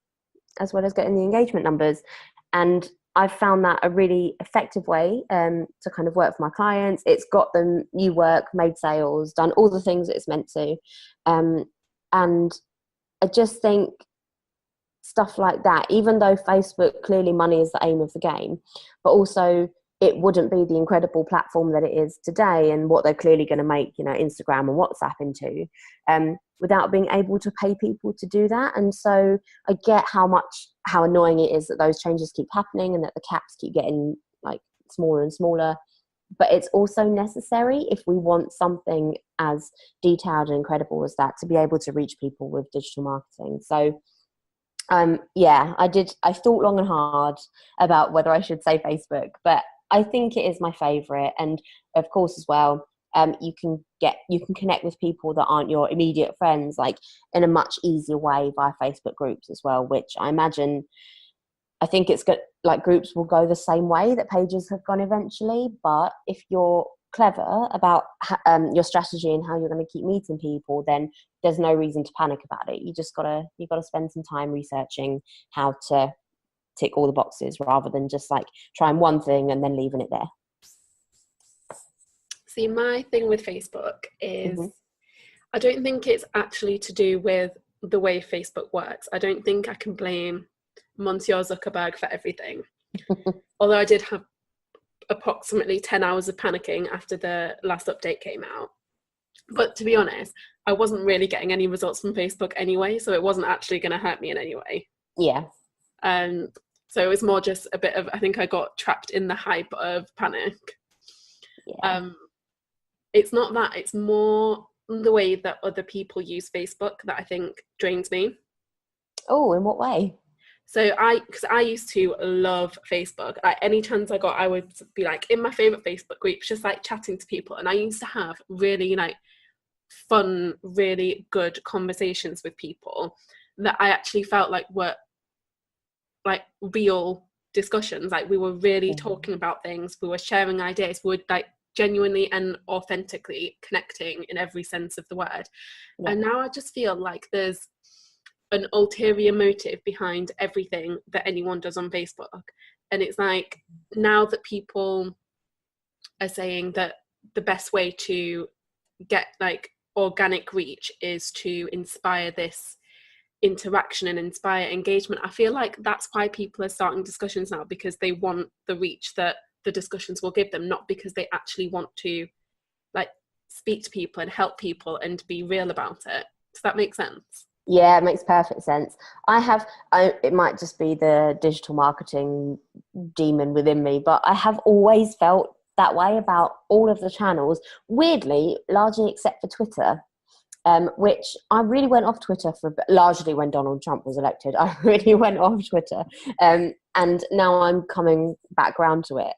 getting the engagement numbers. And I've found that a really effective way to kind of work for my clients. It's got them new work, made sales, done all the things that it's meant to. And I just think stuff like that, even though Facebook, clearly money is the aim of the game, but also it wouldn't be the incredible platform that it is today and what they're clearly going to make, Instagram and WhatsApp into, without being able to pay people to do that. And so I get how annoying it is that those changes keep happening and that the caps keep getting like smaller and smaller. But it's also necessary if we want something as detailed and incredible as that to be able to reach people with digital marketing. So I thought long and hard about whether I should say Facebook, but I think it is my favorite. And of course as well, you can connect with people that aren't your immediate friends, like in a much easier way via Facebook groups as well, which I think it's good. Like, groups will go the same way that pages have gone eventually. But if you're clever about your strategy and how you're going to keep meeting people, then there's no reason to panic about it. You gotta spend some time researching how to tick all the boxes rather than just like trying one thing and then leaving it there. See, my thing with Facebook is I don't think it's actually to do with the way Facebook works. I don't think I can blame Monsieur Zuckerberg for everything. Although I did have approximately 10 hours of panicking after the last update came out. But to be honest, I wasn't really getting any results from Facebook anyway, so it wasn't actually going to hurt me in any way. Yeah. So it was more just a bit of, I think I got trapped in the hype of panic. Yeah. It's not that, it's more the way that other people use Facebook that I think drains me. Oh, in what way? So because I used to love Facebook. Like, any chance I got, I would be like in my favorite Facebook groups, just like chatting to people. And I used to have really fun, really good conversations with people that I actually felt like were like real discussions. Like, we were really talking about things. We were sharing ideas. We were like genuinely and authentically connecting in every sense of the word. Yeah. And now I just feel like there's an ulterior motive behind everything that anyone does on Facebook. And it's like, now that people are saying that the best way to get like organic reach is to inspire this interaction and inspire engagement, I feel like that's why people are starting discussions now, because they want the reach that the discussions will give them, not because they actually want to like speak to people and help people and be real about it. Does that make sense? Yeah, it makes perfect sense. It might just be the digital marketing demon within me, but I have always felt that way about all of the channels, weirdly, largely except for Twitter, which I really went off Twitter largely when Donald Trump was elected. I really went off Twitter, and now I'm coming back around to it.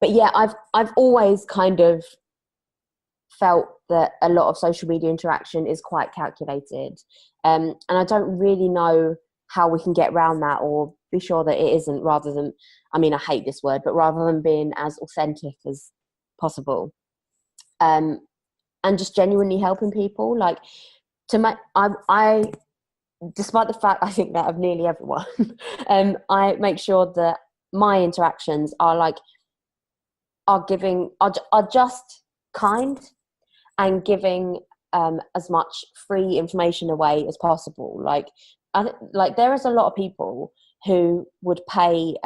But yeah, I've always kind of felt that a lot of social media interaction is quite calculated, and I don't really know how we can get around that or be sure that it isn't, rather than, I mean, I hate this word, but rather than being as authentic as possible, and just genuinely helping people. Like, I despite the fact I think that of nearly everyone, I make sure that my interactions are just kind and giving as much free information away as possible. Like there is a lot of people who would pay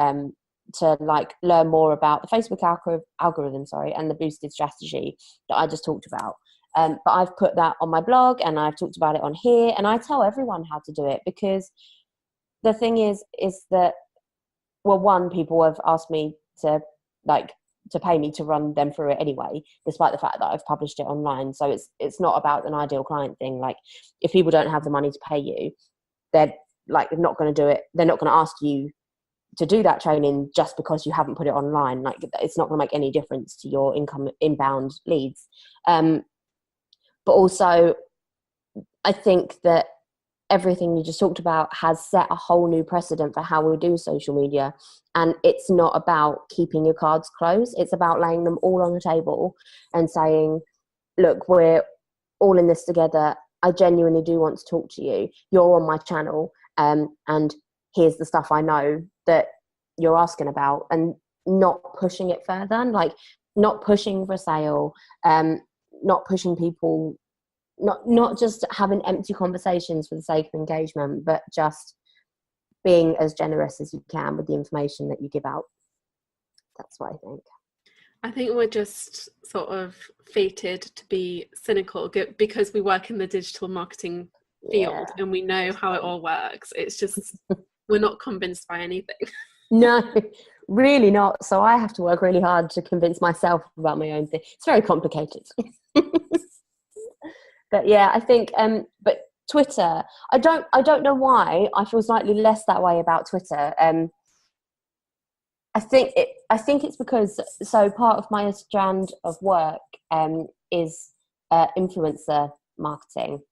to like learn more about the Facebook algorithm, and the boosted strategy that I just talked about. But I've put that on my blog and I've talked about it on here, and I tell everyone how to do it, because the thing is that, well, one, people have asked me to pay me to run them through it anyway, despite the fact that I've published it online. So it's not about an ideal client thing. Like, if people don't have the money to pay you, they're like not going to do it. They're not going to ask you to do that training just because you haven't put it online. Like, it's not going to make any difference to your inbound leads. But also, I think that everything you just talked about has set a whole new precedent for how we do social media. And it's not about keeping your cards close. It's about laying them all on the table and saying, look, we're all in this together. I genuinely do want to talk to you. You're on my channel. And here's the stuff I know that you're asking about, and not pushing it further, like not pushing for sale, not pushing people, not just having empty conversations for the sake of engagement, but just being as generous as you can with the information that you give out. That's what I think. I think we're just sort of fated to be cynical because we work in the digital marketing field and we know how it all works. It's just we're not convinced by anything. No, really not. So I have to work really hard to convince myself about my own thing. It's very complicated. But yeah, I think but Twitter, I don't know why I feel slightly less that way about Twitter. I think it's because, so part of my strand of work is influencer marketing,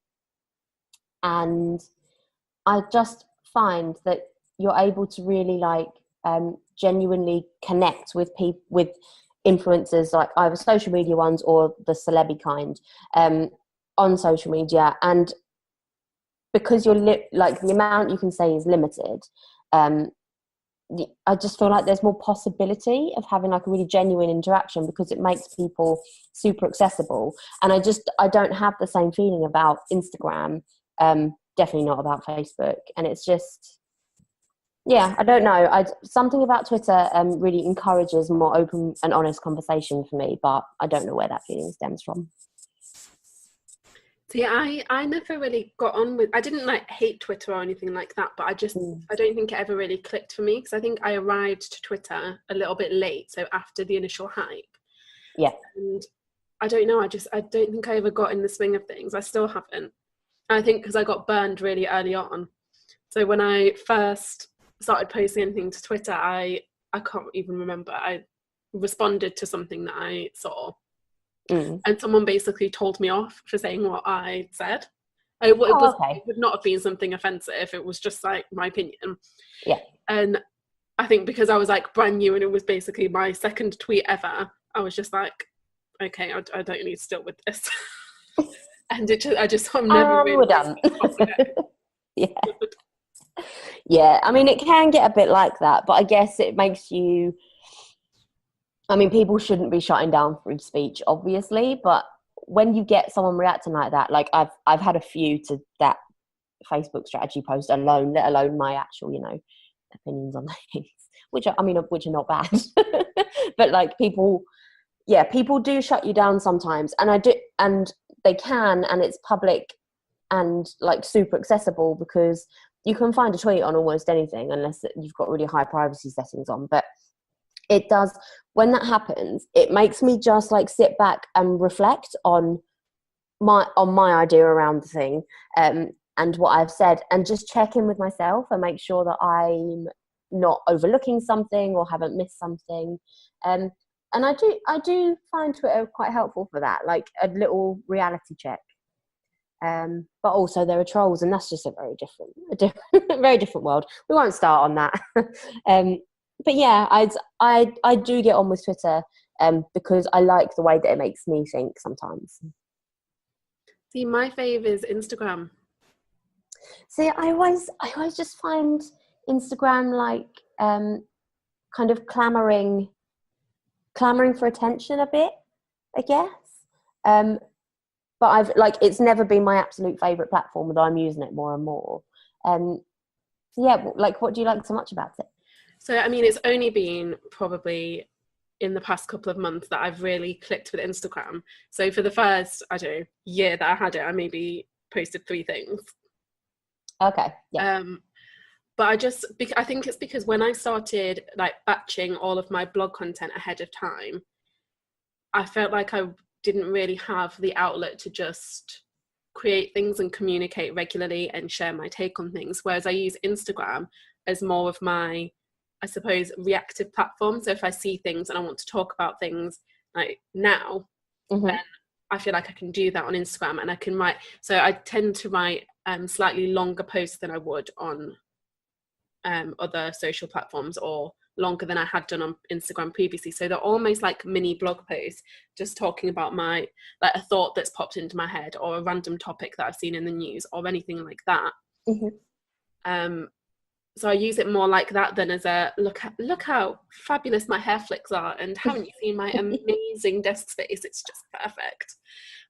and I just find that you're able to really genuinely connect with people, with influencers, like either social media ones or the celebby kind, on social media. And because you're the amount you can say is limited, I just feel like there's more possibility of having like a really genuine interaction, because it makes people super accessible. And I don't have the same feeling about Instagram, definitely not about Facebook. And it's just, yeah, I don't know. Something about Twitter really encourages more open and honest conversation for me, but I don't know where that feeling stems from. See, I never really got on with, I didn't hate Twitter or anything like that, but I don't think it ever really clicked for me, because I think I arrived to Twitter a little bit late, so after the initial hype. Yeah. And I don't know, I don't think I ever got in the swing of things. I still haven't. I think because I got burned really early on. So when I first started posting anything to Twitter, I can't even remember. I responded to something that I saw. And someone basically told me off for saying what I said. It would not have been something offensive. It was just like my opinion. Yeah. And I think because I was like brand new and it was basically my second tweet ever, I was just like, okay, I don't need to deal with this. And I'm never really done. Yeah. Yeah. I mean, it can get a bit like that, but I guess it makes you, I mean, people shouldn't be shutting down free speech, obviously, but when you get someone reacting like that, like I've had a few to that Facebook strategy post alone, let alone my actual, opinions on things, which are not bad. But like people do shut you down sometimes, and they can, and it's public and like super accessible, because you can find a tweet on almost anything unless you've got really high privacy settings on. But it does, when that happens, it makes me just like sit back and reflect on my idea around the thing, and what I've said, and just check in with myself and make sure that I'm not overlooking something or haven't missed something. And I do find Twitter quite helpful for that, like a little reality check. But also there are trolls, and that's just a very different world. We won't start on that. But yeah, I do get on with Twitter because I like the way that it makes me think sometimes. See, my fave is Instagram. See, I always just find Instagram like kind of clamoring for attention a bit, I guess. But it's never been my absolute favourite platform, although I'm using it more and more. So yeah, like, what do you like so much about it? So, I mean, it's only been probably in the past couple of months that I've really clicked with Instagram. So for the first, I don't know, year that I had it, I maybe posted 3 things. Okay, yeah. But I think it's because when I started like batching all of my blog content ahead of time, I felt like I didn't really have the outlet to just create things and communicate regularly and share my take on things. Whereas I use Instagram as more of my, I suppose, reactive platform. So if I see things and I want to talk about things like now, then I feel like I can do that on Instagram, and I can write. So I tend to write slightly longer posts than I would on other social platforms, or longer than I had done on Instagram previously. So they're almost like mini blog posts, just talking about my, like, a thought that's popped into my head, or a random topic that I've seen in the news, or anything like that. So I use it more like that than as a look how fabulous my hair flicks are, and haven't you seen my amazing desk space? It's just perfect.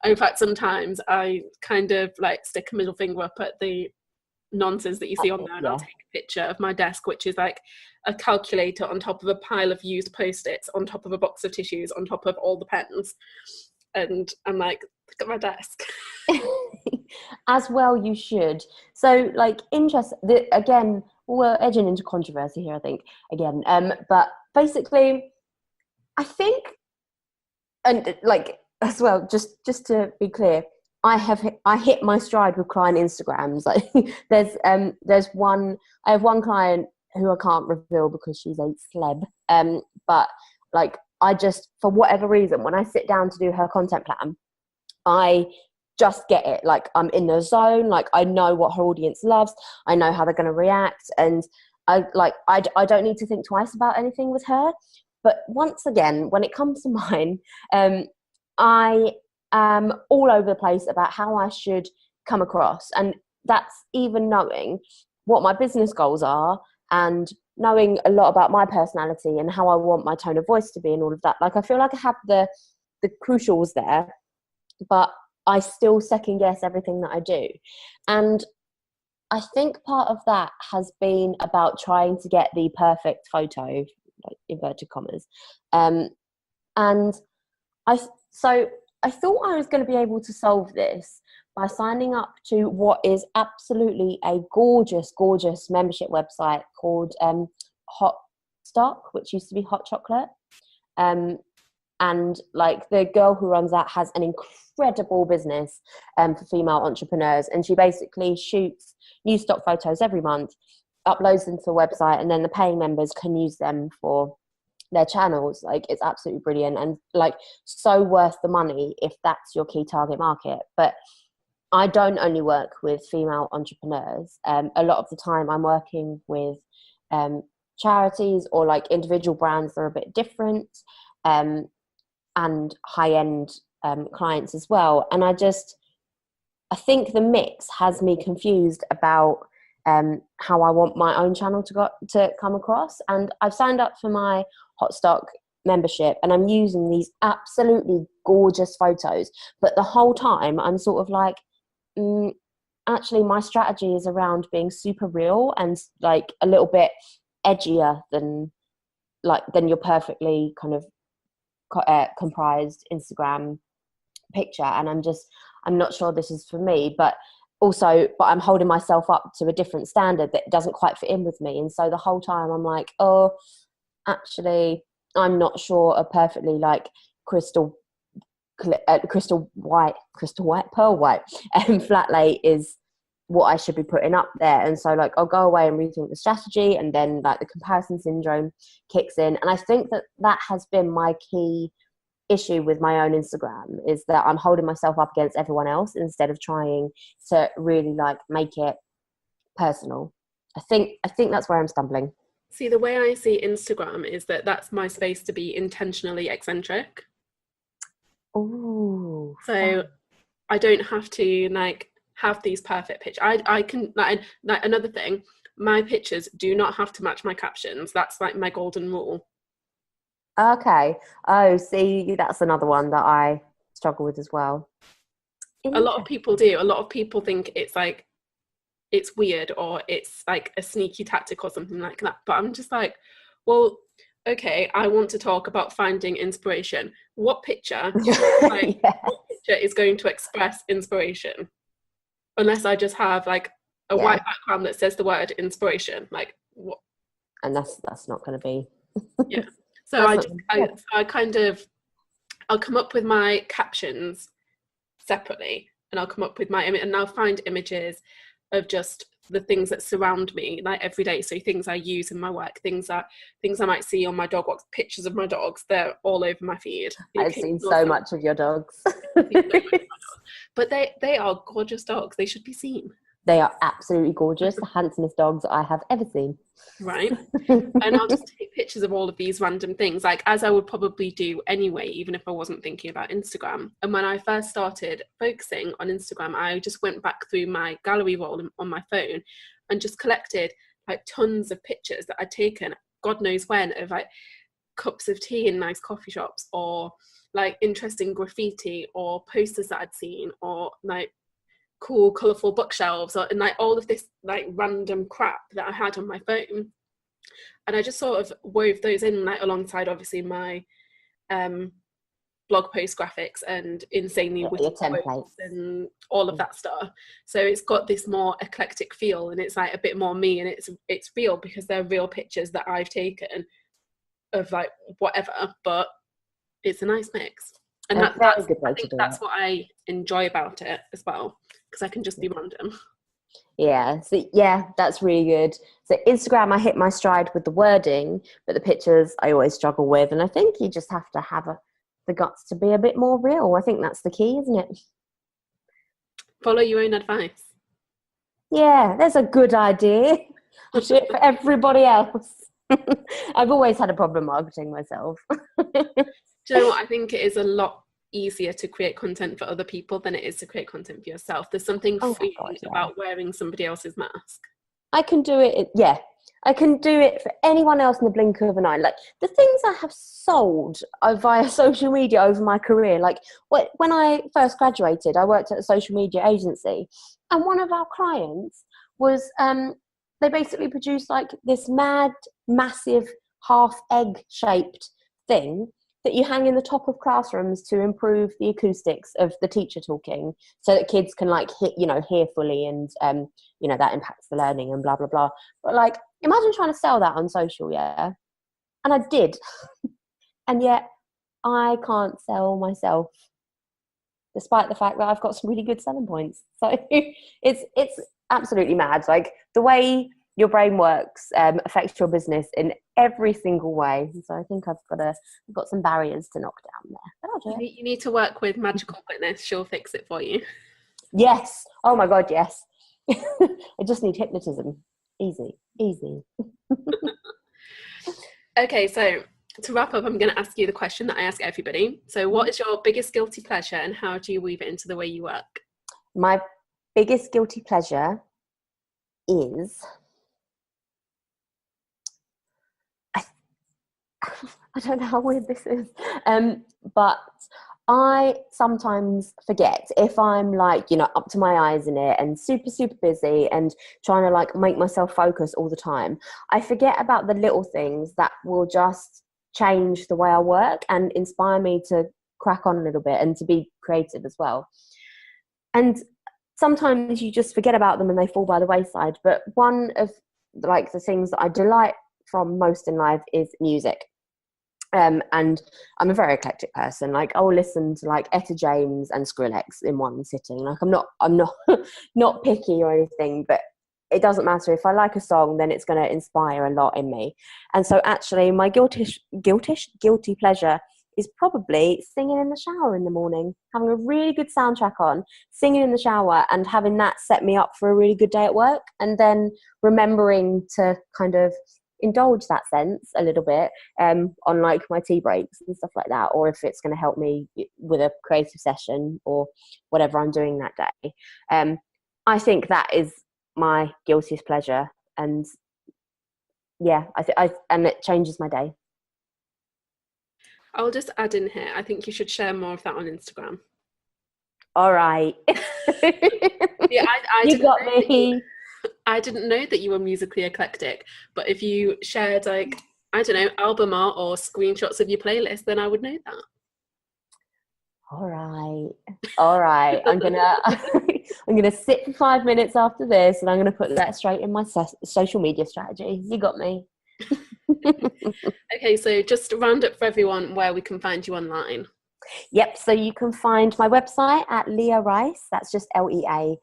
In fact, sometimes I kind of like stick a middle finger up at the nonsense that you see on there, and I'll take a picture of my desk, which is like a calculator on top of a pile of used post-its, on top of a box of tissues, on top of all the pens, and I'm like, look at my desk. As well you should. So like again, we're edging into controversy here, I think, again, but basically I think, and like as well, just to be clear, I hit my stride with client Instagrams. Like there's one, I have one client who I can't reveal because she's a celeb. But like I just, for whatever reason, when I sit down to do her content plan, I just get it. Like I'm in the zone. Like I know what her audience loves. I know how they're going to react, and I don't need to think twice about anything with her. But once again, when it comes to mine, I all over the place about how I should come across, and that's even knowing what my business goals are and knowing a lot about my personality and how I want my tone of voice to be and all of that. Like I feel like I have the crucials there, but I still second guess everything that I do. And I think part of that has been about trying to get the perfect photo, like inverted commas, and I thought I was going to be able to solve this by signing up to what is absolutely a gorgeous, gorgeous membership website called Hot Stock, which used to be Hot Chocolate. And like the girl who runs that has an incredible business for female entrepreneurs. And she basically shoots new stock photos every month, uploads them to the website, and then the paying members can use them for their channels. Like it's absolutely brilliant, and like so worth the money if that's your key target market. But I don't only work with female entrepreneurs. A lot of the time I'm working with charities or like individual brands that are a bit different, and high-end clients as well. And I think the mix has me confused about how I want my own channel to come across. And I've signed up for my Hot Stock membership, and I'm using these absolutely gorgeous photos, but the whole time I'm sort of like, actually my strategy is around being super real and like a little bit edgier than your perfectly kind of comprised Instagram picture. And I'm not sure this is for me, but I'm holding myself up to a different standard that doesn't quite fit in with me. And so the whole time I'm like, oh, actually I'm not sure a perfectly like crystal white pearl white flat lay is what I should be putting up there. And so like I'll go away and rethink the strategy, and then like the comparison syndrome kicks in. And I think that has been my key issue with my own Instagram, is that I'm holding myself up against everyone else instead of trying to really like make it personal. I think that's where I'm stumbling. See, the way I see Instagram is that that's my space to be intentionally eccentric. Oh, so fun. I don't have to like have these perfect pictures. I can like another thing, my pictures do not have to match my captions. That's like my golden rule. Okay. Oh, see, that's another one that I struggle with as well. A lot of people do. A lot of people think it's like, it's weird, or it's like a sneaky tactic or something like that. But I'm just like, Well, okay, I want to talk about finding inspiration. What picture, like, Yeah. what picture is going to express inspiration? Unless I just have like a Yeah, white background that says the word inspiration. Like, what? and that's not going to be. Yeah. So That's not gonna be good. I kind of, I'll come up with my captions separately, and I'll come up with my image, and I'll find images of just the things that surround me like every day. So things I use in my work, things I might see on my dog walks, pictures of my dogs, they're all over my feed. I've seen so much of your dogs. But they are gorgeous dogs. They should be seen. They are absolutely gorgeous, the handsomest dogs I have ever seen. Right. And I'll just take pictures of all of these random things, like as I would probably do anyway, even if I wasn't thinking about Instagram. And when I first started focusing on Instagram, I just went back through my gallery roll on my phone and just collected like tons of pictures that I'd taken, God knows when, of like cups of tea in nice coffee shops, or like interesting graffiti, or posters that I'd seen, or like cool colourful bookshelves, or and like all of this like random crap that I had on my phone. And I just sort of wove those in like alongside obviously my blog post graphics and insanely witty quotes and all of that stuff. So it's got this more eclectic feel, and it's like a bit more me, and it's real because they're real pictures that I've taken of like whatever, but it's a nice mix. And I think that's what I enjoy about it as well, because I can just be random. Yeah, so yeah, that's really good. So Instagram, I hit my stride with the wording, but the pictures I always struggle with. And I think you just have to have the guts to be a bit more real. I think that's the key, isn't it? Follow your own advice. Yeah, that's a good idea. I'll do it for everybody else. I've always had a problem marketing myself. Do you know what? I think it is a lot easier to create content for other people than it is to create content for yourself. There's something freeing about wearing somebody else's mask. I can do it. Yeah, I can do it for anyone else in the blink of an eye. Like the things I have sold via social media over my career. Like when I first graduated, I worked at a social media agency, and one of our clients was they basically produced like this massive half egg shaped thing that you hang in the top of classrooms to improve the acoustics of the teacher talking, so that kids can like hear fully, and that impacts the learning and blah blah blah. But like, imagine trying to sell that on social, yeah. And I did, and yet I can't sell myself, despite the fact that I've got some really good selling points. So it's absolutely mad. Like the way your brain works affects your business in every single way. So I think I've got some barriers to knock down there. But I'll do it. You need to work with Magical Witness. She'll fix it for you. Yes. Oh my God, yes. I just need hypnotism. Easy. Okay, so to wrap up, I'm going to ask you the question that I ask everybody. So what is your biggest guilty pleasure, and how do you weave it into the way you work? My biggest guilty pleasure is... I don't know how weird this is, but I sometimes forget if I'm like, up to my eyes in it and super, super busy and trying to like make myself focus all the time. I forget about the little things that will just change the way I work and inspire me to crack on a little bit and to be creative as well. And sometimes you just forget about them and they fall by the wayside. But one of like the things that I delight from most in life is music. And I'm a very eclectic person. Like I'll listen to like Etta James and Skrillex in one sitting. Like I'm not not picky or anything, but it doesn't matter. If I like a song, then it's going to inspire a lot in me. And so actually my guilty pleasure is probably singing in the shower in the morning, having a really good soundtrack on, singing in the shower, and having that set me up for a really good day at work. And then remembering to kind of indulge that sense a little bit on like my tea breaks and stuff like that, or if it's going to help me with a creative session or whatever I'm doing that day. I think that is my guiltiest pleasure, and yeah, and it changes my day. I'll just add in here, I think you should share more of that on Instagram. All right. Yeah, you got me. I didn't know that you were musically eclectic, but if you shared like I don't know, album art or screenshots of your playlist, then I would know that. All right. I'm gonna I'm gonna sit for 5 minutes after this, and I'm gonna put that straight in my social media strategy. You got me. Okay, so just round up for everyone where we can find you online. Yep, so you can find my website at Lea Rice, that's just LEARICE.co.uk.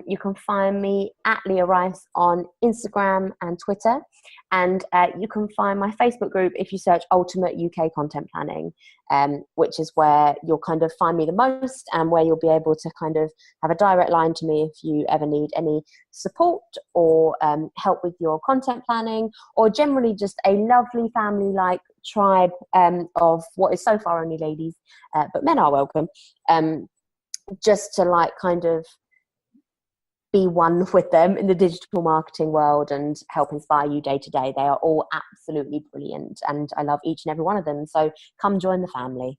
You can find me at Lea Rice on Instagram and Twitter. And you can find my Facebook group if you search Ultimate UK Content Planning, which is where you'll kind of find me the most, and where you'll be able to kind of have a direct line to me if you ever need any support or help with your content planning, or generally just a lovely family-like tribe of what is so far only ladies, but men are welcome, just to like kind of be one with them in the digital marketing world and help inspire you day to day. They are all absolutely brilliant, and I love each and every one of them. So come join the family.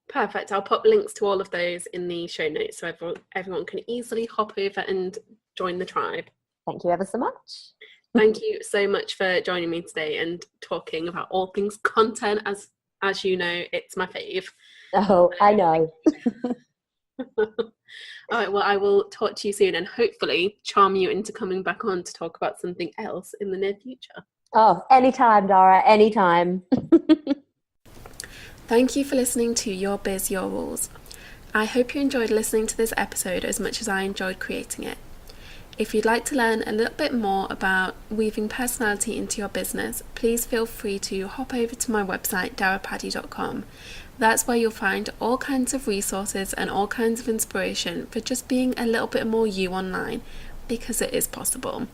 Perfect. I'll pop links to all of those in the show notes so everyone can easily hop over and join the tribe. Thank you ever so much. Thank you so much for joining me today and talking about all things content. As you know, it's my fave. Oh, I know. All right, well, I will talk to you soon and hopefully charm you into coming back on to talk about something else in the near future. Oh, anytime, Dara, anytime. Thank you for listening to Your Biz, Your Rules. I hope you enjoyed listening to this episode as much as I enjoyed creating it. If you'd like to learn a little bit more about weaving personality into your business, please feel free to hop over to my website, darapaddy.com. That's where you'll find all kinds of resources and all kinds of inspiration for just being a little bit more you online, because it is possible.